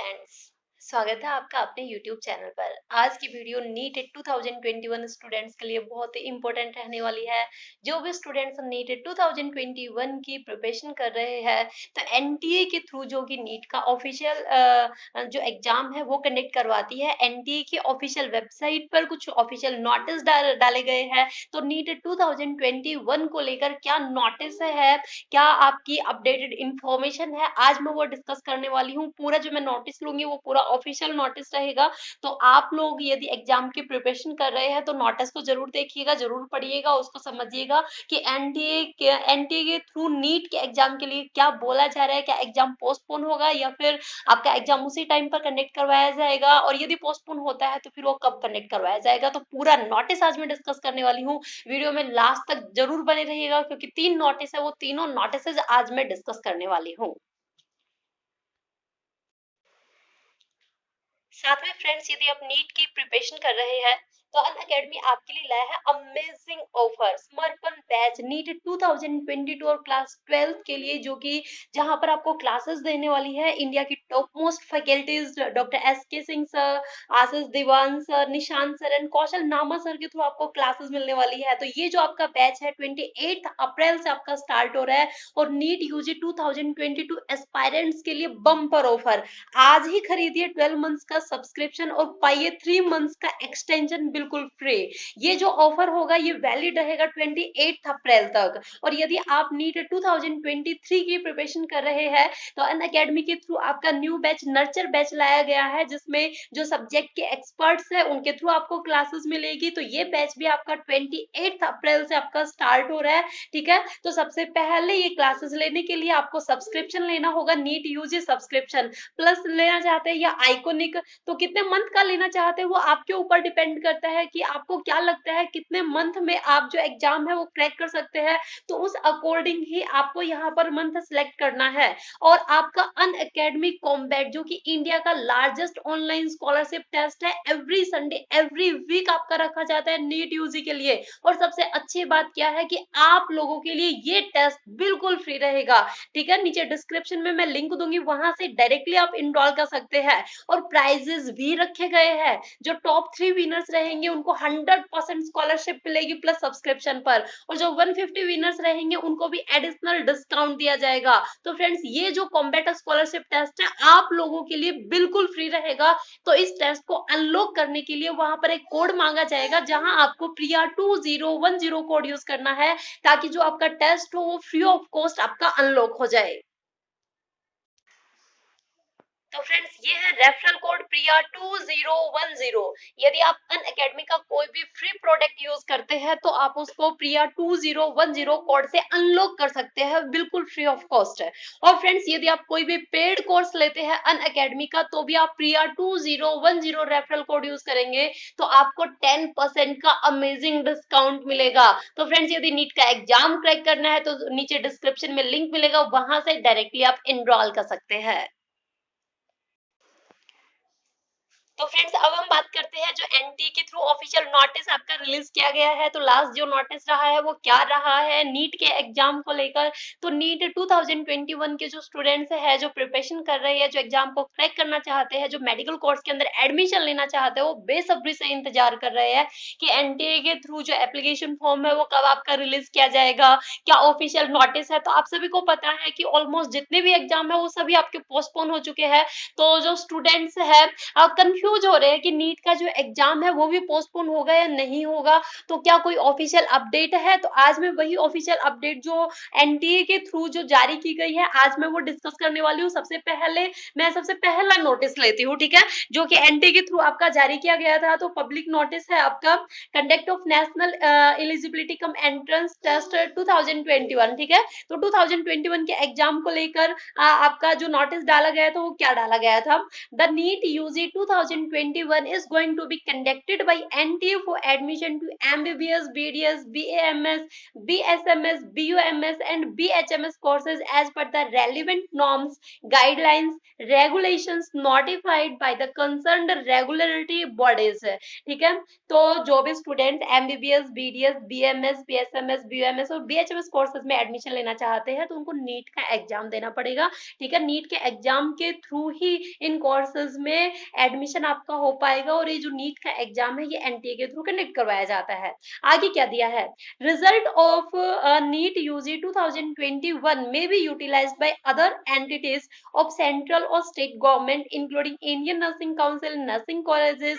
Friends, स्वागत है आपका अपने YouTube चैनल पर। आज की वीडियो नीट 2021 स्टूडेंट्स के लिए बहुत ही इम्पोर्टेंट रहने वाली है। जो भी स्टूडेंट्स नीट 2021 की प्रिपरेशन कर रहे हैं, तो एनटीए के थ्रू जो कि नीट का ऑफिशियल जो एग्जाम है वो कंडक्ट करवाती है। एनटीए की ऑफिशियल वेबसाइट पर कुछ ऑफिशियल नोटिस डाले गए हैं। तो नीट 2021 को लेकर क्या नोटिस है, क्या आपकी अपडेटेड इंफॉर्मेशन है, आज मैं वो डिस्कस करने वाली हूँ। पूरा जो मैं नोटिस लूंगी वो पूरा ऑफिशियल नोटिस रहेगा। तो आप लोग यदि एग्जाम की प्रिपरेशन कर रहे हैं तो नोटिस को जरूर देखिएगा, जरूर पढ़िएगा, उसको समझिएगा कि एनटीए के थ्रू नीट के एग्जाम के लिए क्या बोला जा रहा है। क्या एग्जाम पोस्टपोन होगा या फिर आपका एग्जाम उसी टाइम पर कंडक्ट करवाया जाएगा, और यदि पोस्टपोन होता है तो फिर वो कब कंडक्ट करवाया जाएगा। तो पूरा नोटिस आज मैं डिस्कस करने वाली हूँ। वीडियो में लास्ट तक जरूर बने रहिएगा, क्योंकि 3 नोटिस है, वो तीनों नोटिस आज मैं डिस्कस करने वाली हूँ। साथ में फ्रेंड्स, यदि आप नीट की प्रिपरेशन कर रहे हैं तो अन अकेडमी आपके लिए लाया है अमेजिंग ऑफर समर्पण बैच नीट 2022 और क्लास 12 के लिए, जो कि जहां पर आपको क्लासेस देने वाली है इंडिया की top most faculties doctor S K Singh sir, Ashish Diwan sir, Nishant sir and Kaushal Nama sir के थ्रू आपको क्लासेस मिलने वाली है। तो ये जो आपका बैच है 28 अप्रैल से आपका स्टार्ट हो रहा है, और नीट यूजी 2022 एस्पायरेंट्स के लिए बम्पर ऑफर। आज ही खरीदिए 12 मंथ्स का सब्सक्रिप्शन और पाइए 3 मंथ्स का एक्सटेंशन बिल्कुल फ्री। ये जो ऑफर होगा ये वैलिड रहेगा 28 अप्रैल तक। और यदि आप नीट 2023 की प्रिपरेशन कर रहे हैं तो अन अकेडमी के थ्रू आपका न्यू बैच नर्चर बैच लाया गया है, जिसमें जो सब्जेक्ट के एक्सपर्ट्स है उनके थ्रू आपको क्लासेस मिलेगी। तो ये बैच भी आपका 28 अप्रैल से आपका स्टार्ट हो रहा है, ठीक है। तो सबसे पहले ये क्लासेस लेने के लिए आपको सब्सक्रिप्शन लेना होगा, नीट यूजी सब्सक्रिप्शन प्लस लेना चाहते हैं या आइकोनिक, तो कितने मंथ का लेना चाहते हैं वो आपके ऊपर डिपेंड करता है कि आपको क्या लगता है कितने मंथ में आप जो एग्जाम है वो क्रैक कर सकते हैं। तो उस अकॉर्डिंग ही आपको यहाँ पर मंथ सेलेक्ट करना है। और आपका अन अकेडमी कॉम्बैट, जो कि इंडिया का लार्जेस्ट ऑनलाइन स्कॉलरशिप टेस्ट है, एवरी संडे एवरी वीक आपका रखा जाता है नीट यूजी के लिए। और सबसे अच्छी बात क्या है कि आप लोगों के लिए ये टेस्ट बिल्कुल फ्री रहेगा, ठीक है। नीचे डिस्क्रिप्शन में मैं लिंक दूंगी, वहां से डायरेक्टली आप इनरोल कर सकते हैं। और प्राइजेस भी रखे गए हैं। जो टॉप 3 विनर्स रहेंगे उनको 100% स्कॉलरशिप मिलेगी प्लस सब्सक्रिप्शन पर, और जो 150 विनर्स रहेंगे उनको भी एडिशनल डिस्काउंट दिया जाएगा। तो फ्रेंड्स, ये जो कॉम्बैट स्कॉलरशिप टेस्ट है आप लोगों के लिए बिल्कुल फ्री रहेगा। तो इस टेस्ट को अनलॉक करने के लिए वहां पर एक कोड मांगा जाएगा, जहां आपको प्रिया 2010 कोड यूज करना है, ताकि जो आपका टेस्ट हो वो फ्री ऑफ कॉस्ट आपका अनलॉक हो जाए। तो फ्रेंड्स, ये है रेफरल कोड प्रिया 2010। यदि आप अन अकेडमी का कोई भी फ्री प्रोडक्ट यूज करते हैं तो आप उसको प्रिया 2010 कोड से अनलॉक कर सकते हैं, बिल्कुल फ्री ऑफ कॉस्ट है। और फ्रेंड्स, यदि आप कोई भी पेड कोर्स लेते हैं अन अकेडमी का, तो भी आप प्रिया 2010 रेफरल कोड यूज करेंगे तो आपको 10% का अमेजिंग डिस्काउंट मिलेगा। तो फ्रेंड्स, यदि नीट का एग्जाम क्रैक करना है तो नीचे डिस्क्रिप्शन में लिंक मिलेगा, वहां से डायरेक्टली आप इनरोल कर सकते हैं। तो फ्रेंड्स, अब हम बात करते हैं जो एनटी के थ्रू ऑफिशियल नोटिस आपका रिलीज किया गया है। तो लास्ट जो नोटिस रहा है वो क्या रहा है नीट के एग्जाम को लेकर। तो नीट 2021 के जो स्टूडेंट्स है, जो प्रिपरेशन कर रहे हैं, जो एग्जाम को क्रैक करना चाहते हैं, जो मेडिकल कोर्स के अंदर एडमिशन लेना चाहते हैं, वो बेसब्री से इंतजार कर रहे हैं कि एनटीए के थ्रू जो एप्लीकेशन फॉर्म है वो कब आपका रिलीज किया जाएगा, क्या ऑफिशियल नोटिस है। तो आप सभी को पता है कि ऑलमोस्ट जितने भी एग्जाम है वो सभी आपके पोस्टपोन हो चुके हैं। तो जो स्टूडेंट्स है कंफ्यूज हो रहे हैं कि नीट का जो एग्जाम है वो भी पोस्टपोन होगा या नहीं होगा, तो क्या कोई ऑफिशियल अपडेट है। तो आज मैं वही ऑफिशियल अपडेट जो एनटीए के थ्रू जो जारी की गई है, आज मैं वो डिस्कस करने वाली हूँ। सबसे पहला नोटिस लेती हूँ, ठीक है, जो कि एनटीए के थ्रू आपका जारी किया गया था। तो पब्लिक नोटिस है आपका conduct of national eligibility cum entrance test 2021, ठीक है। तो 2021 के एग्जाम को लेकर आपका जो नोटिस डाला गया था वो क्या डाला गया था। The NEET UG 2021 is going to be conducted by NTA for admission to MBBS, BDS, BAMS, BSMS, BUMS and BHMS courses as per the relevant norms, guidelines, regulations notified by the concerned regulatory bodies. ठीक है, तो जो भी student MBBS, BDS, BMS, BSMS, BUMS और BHMS courses में admission लेना चाहते हैं तो उनको नीट का एग्जाम देना पड़ेगा। ठीक है, नीट के एग्जाम के थ्रू ही इन कोर्सेज में एडमिशन आपका हो पाएगा और ये जो नीट का एग्जाम है ये एनटीए के थ्रू कंडक्ट करवाया जाता है। आगे क्या दिया है, रिजल्ट ऑफ नीट यूजी 2021 में be utilized by other entities of central और state government including Indian nursing council, nursing colleges,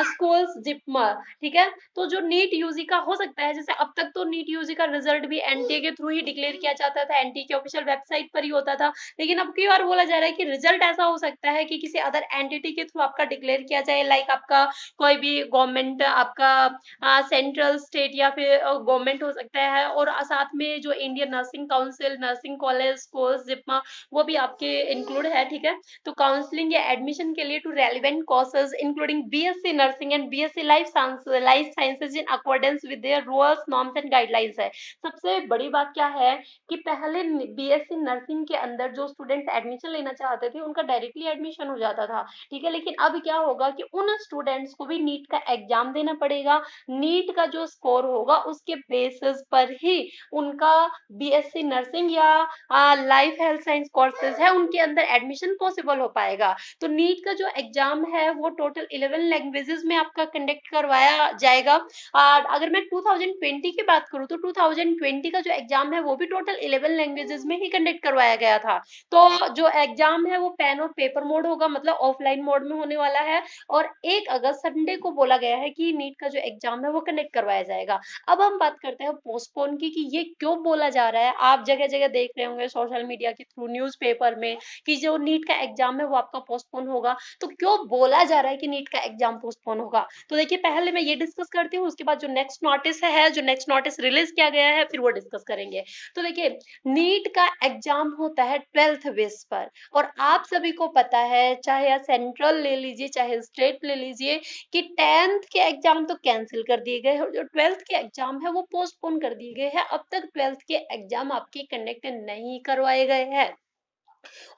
schools, JIPMER. ठीक है, तो जो नीट यूजी का हो सकता है, जैसे अब तक तो नीट यूजी का रिजल्ट भी एनटीए के थ्रू ही डिक्लेयर किया जाता था, एनटीए के ऑफिशियल वेबसाइट पर ही होता था, लेकिन अब की बार बोला जा रहा है कि रिजल्ट ऐसा हो सकता है कि किसी अदर एंटिटी के थ्रू आपका डिक्लेयर किया जाए, लाइक आपका कोई भी गवर्नमेंट, आपका सेंट्रल, स्टेट या फिर गवर्नमेंट हो सकता है, और साथ में जो Indian nursing council, nursing college, schools, JIPMER वो भी आपके इंक्लूड है। ठीक है, तो काउंसलिंग या एडमिशन के लिए to relevant courses including BSc nursing and BSc life sciences in accordance with their rules, norms and guidelines है। सबसे बड़ी बात क्या है कि पहले बीएससी नर्सिंग के अंदर जो स्टूडेंट एडमिशन लेना चाहते थे उनका डायरेक्टली एडमिशन हो जाता था। ठीक है, लेकिन अब क्या होगा कि उन स्टूडेंट्स को भी नीट का एग्जाम देना पड़ेगा। नीट का जो स्कोर होगा उसके बेसिस पर ही उनका बीएससी नर्सिंग या लाइफ हेल्थ साइंस कोर्सेज है उनके अंदर एडमिशन पॉसिबल हो पाएगा। तो नीट का जो एग्जाम है वो टोटल 11 लैंग्वेजेस में आपका कंडक्ट करवाया जाएगा। अगर मैं 2020 की बात करूं तो 2020 का जो एग्जाम है वो भी टोटल 11 लैंग्वेजेस में ही कंडक्ट करवाया गया था। तो जो एग्जाम है वो पेन और पेपर मोड होगा, मतलब ऑफलाइन मोड में होने वाला है, और 1 अगस्त संडे को बोला गया है कि नीट का जो एग्जाम है वो कंडक्ट करवाया जाएगा। अब हम बात करते हैं पोस्टपोन की कि ये क्यों बोला जा रहा है। आप जगह जगह देख रहे होंगे सोशल मीडिया के थ्रू, न्यूज़पेपर में, कि जो नीट का एग्जाम है वो आपका पोस्टपोन होगा। तो क्यों बोला जा रहा है कि नीट का एग्जाम पोस्टपोन होगा, तो देखिए पहले मैं ये डिस्कस करती हूँ, उसके बाद जो नेक्स्ट नोटिस रिलीज किया गया है फिर वो डिस्कस करेंगे। तो देखिए नीट का एग्जाम होता है 12th बेस पर, और आप सभी को पता है, चाहे सेंट्रल ले लीजिए चाहे स्टेट ले लीजिए, कि 10th के एग्जाम तो कैंसिल कर दिए गए और जो 12th के एग्जाम है वो पोस्टपोन कर दिए गए हैं। अब तक 12th के एग्जाम आपके कंडक्ट नहीं करवाए गए हैं।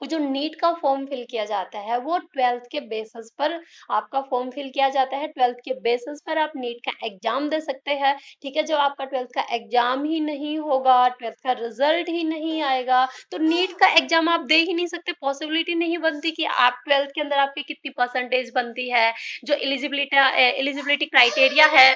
वो जो नीट का फॉर्म फिल किया जाता है वो 12th के बेसिस पर आपका फॉर्म फिल किया जाता है। 12th के बेसिस पर आप नीट का एग्जाम दे सकते हैं। ठीक है, जब आपका 12th का एग्जाम ही नहीं होगा, 12th का रिजल्ट ही नहीं आएगा, तो नीट का एग्जाम आप दे ही नहीं सकते। पॉसिबिलिटी नहीं बनती कि आप 12th के अंदर आपकी कितनी परसेंटेज बनती है, जो एलिजिबिलिटी क्राइटेरिया है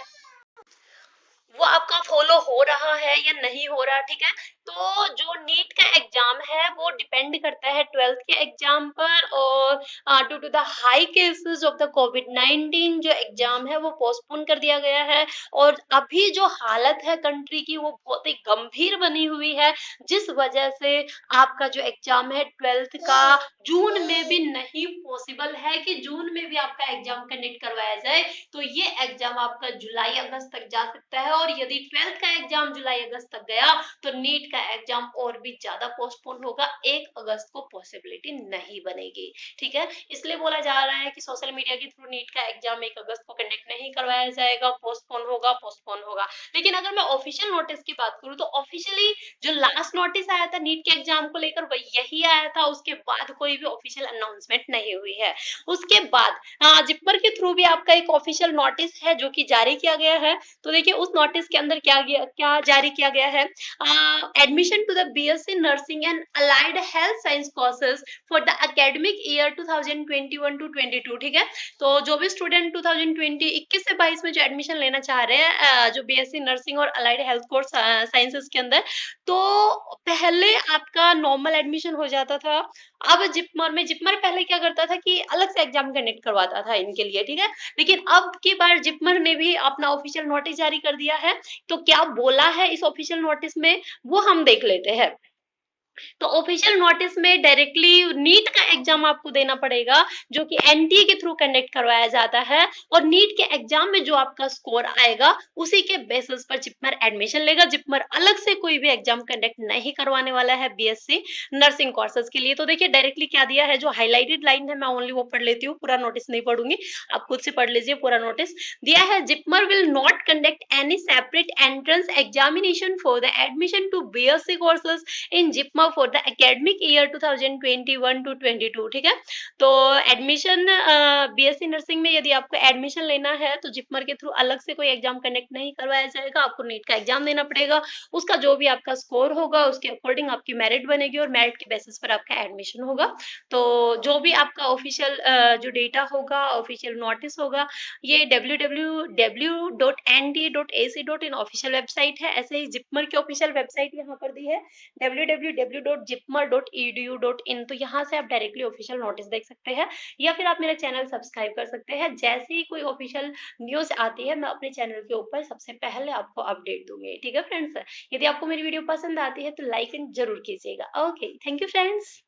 वो आपका फॉलो हो रहा है या नहीं हो रहा। ठीक है, तो जो नीट का एग्जाम है वो डिपेंड करता है 12th के एग्जाम पर, और due to the high cases of the कोविड-19 जो एग्जाम है वो पोस्टपोन कर दिया गया है। और अभी जो हालत है कंट्री की वो बहुत ही गंभीर बनी हुई है, जिस वजह से आपका जो एग्जाम है 12th का जून में भी नहीं पॉसिबल है कि जून में भी आपका एग्जाम कंडक्ट करवाया जाए। तो ये एग्जाम आपका जुलाई अगस्त तक जा सकता है, और यदि 12th का एग्जाम जुलाई अगस्त तक गया तो नीट का एग्जाम और भी ज्यादा पोस्टपोन होगा, 1 अगस्त को पॉसिबिलिटी नहीं बनेगी। ठीक है, इसलिए बोला जा रहा है कि सोशल मीडिया के थ्रू नीट का एग्जाम 1 अगस्त को कंडक्ट नहीं करवाया जाएगा, पोस्टपोन होगा। लेकिन अगर मैं ऑफिशियल नोटिस की बात करूं तो ऑफिशियली जो लास्ट नोटिस आया था नीट के एग्जाम को लेकर वही यही आया था, उसके बाद कोई भी ऑफिशियल अनाउंसमेंट नहीं हुई है। उसके बाद जिपमर के थ्रू भी आपका एक ऑफिशियल नोटिस है जो कि जारी किया गया है। तो देखिए उस नोटिस के अंदर क्या जारी किया गया है, admission to the BSc nursing and allied health science courses for the academic year 2021 to 22। ठीक है, तो जो भी स्टूडेंट 2020 21 से 22 में जो एडमिशन लेना चाह रहे हैं जो बीएससी नर्सिंग और अलाइड हेल्थ कोर्स साइंसेस के अंदर, तो पहले आपका नॉर्मल एडमिशन हो जाता था। अब जिपमर पहले क्या करता था कि अलग से एग्जाम कंडक्ट करवाता था इनके लिए। ठीक है, लेकिन अब की बार जिपमर ने भी अपना ऑफिशियल नोटिस जारी कर दिया है। तो क्या बोला है इस ऑफिशियल नोटिस में वो हम देख लेते हैं। तो ऑफिशियल नोटिस में डायरेक्टली नीट का एग्जाम आपको देना पड़ेगा, जो कि एनटीए के थ्रू कंडक्ट करवाया जाता है, और नीट के एग्जाम में जो आपका स्कोर आएगा उसी के बेसिस पर जिपमर एडमिशन लेगा। जिपमर अलग से कोई भी एग्जाम कंडक्ट नहीं करवाने वाला है बीएससी नर्सिंग कोर्सेज के लिए। तो देखिए डायरेक्टली क्या दिया है, जो हाईलाइटेड लाइन है मैं ओनली वो पढ़ लेती हूँ, पूरा नोटिस नहीं पढ़ूंगी, आप खुद से पढ़ लीजिए। पूरा नोटिस दिया है, JIPMER will not conduct any separate entrance examination for the admission to BSc courses in JIPMER for the academic year 2021 to 22। ठीक है, तो एडमिशन बीएससी नर्सिंग में यदि आपको एडमिशन लेना है तो जिपमर के थ्रू अलग से कोई एग्जाम कंडक्ट नहीं करवाया जाएगा, आपको नीट का एग्जाम देना पड़ेगा। उसका जो भी आपका स्कोर होगा उसके अकॉर्डिंग आपकी मेरिट बनेगी और मेरिट के बेसिस पर आपका एडमिशन होगा। तो जो भी आपका ऑफिशियल जो डेटा होगा, ऑफिशियल नोटिस होगा, ये www.nd.ac.in ऑफिशियल वेबसाइट है। ऐसे ही जिपमर की ऑफिशियल वेबसाइट यहाँ पर दी है www.jipmer.edu.in। तो यहाँ से आप डायरेक्टली ऑफिशियल नोटिस देख सकते हैं, या फिर आप मेरा चैनल सब्सक्राइब कर सकते हैं। जैसे ही कोई ऑफिशियल न्यूज आती है मैं अपने चैनल के ऊपर सबसे पहले आपको अपडेट दूंगी। ठीक है फ्रेंड्स, यदि आपको मेरी वीडियो पसंद आती है तो लाइक जरूर कीजिएगा। Okay, thank you friends.